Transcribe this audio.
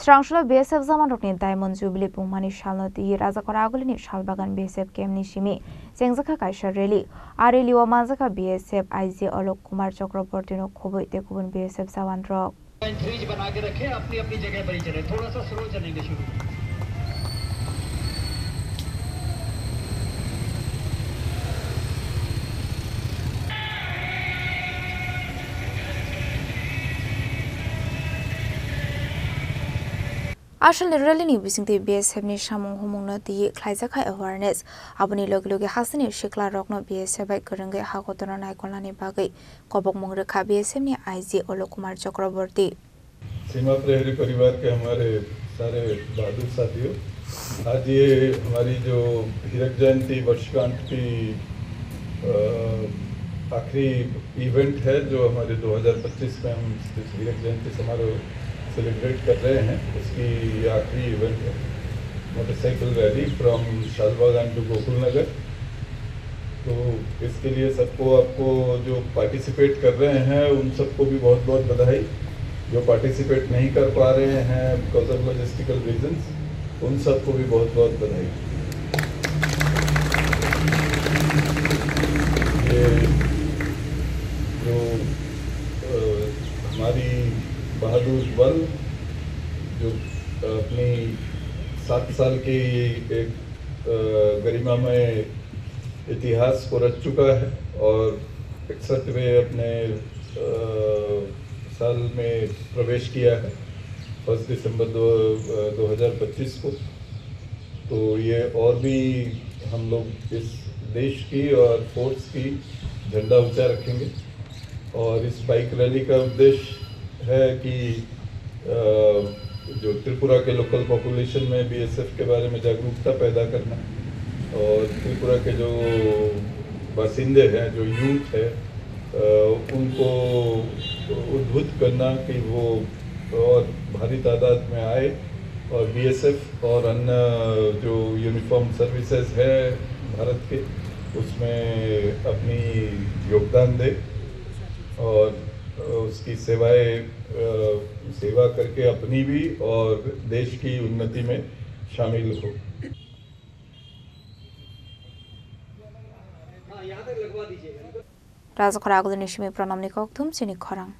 Strangshula BSF Zamanokni Diamond Jubilee Pumani Shalnati Razakora Agulini Shalbagan BSF Kemni Shimi Sengzaka Kaisha Rally Areli Wamazaka BSF IZ Alok Kumar Chakrabortino Kobo Tekubun BSF Savandro बना के रखें अपनी अपनी जगह पर ही चले थोड़ा सा स्लो चलेंगे शुरू Ashal rally ni bising te BSF ni shamung humung na ti khlaijaka awareness abuni logi hasani shikla rokno BSF bai karange hakotona naikona ni bagai kobok mongrekha BSF ni IZ Alok Kumar Chakraborty सीमा प्रहरी परिवार के हमारे सारे बहादुर साथियों, आज ये हमारी जो हीरक जयंती वर्षगांठ की आखिरी इवेंट है जो हमारे 2025 में हम हीरक जयंती समारोह सेलिब्रेट कर रहे हैं, उसकी ये आखिरी इवेंट है। Motorcycle rally from Shalbagan to Gokul Nagar. तो इसके लिए आपको जो पार्टिसिपेट कर रहे हैं उन सबको भी बहुत बहुत बधाई। जो पार्टिसिपेट नहीं कर पा रहे हैं बिकॉज ऑफ लॉजिस्टिकल रीजंस, उन सबको भी बहुत बहुत बधाई। ये जो हमारी बहादुर बल जो अपनी 7 साल की एक गरिमामय इतिहास को रच चुका है और 61वें अपने साल में प्रवेश किया है 1 दिसंबर 2025 को। तो ये और भी हम लोग इस देश की और फोर्स की झंडा ऊंचा रखेंगे और इस बाइक रैली का उद्देश्य है कि जो त्रिपुरा के लोकल पॉपुलेशन में BSF के बारे में जागरूकता पैदा करना और त्रिपुरा के जो बासिंदे हैं, जो यूथ है, उनको उद्बुद्ध करना कि वो और भारी तादाद में आए और BSF और अन्य जो यूनिफॉर्म सर्विसेज है भारत के, उसमें अपनी योगदान दे और उसकी सेवा करके अपनी भी और देश की उन्नति में शामिल हो। Razakora Agulini Shimi Pranamni Koktum Sini Khorang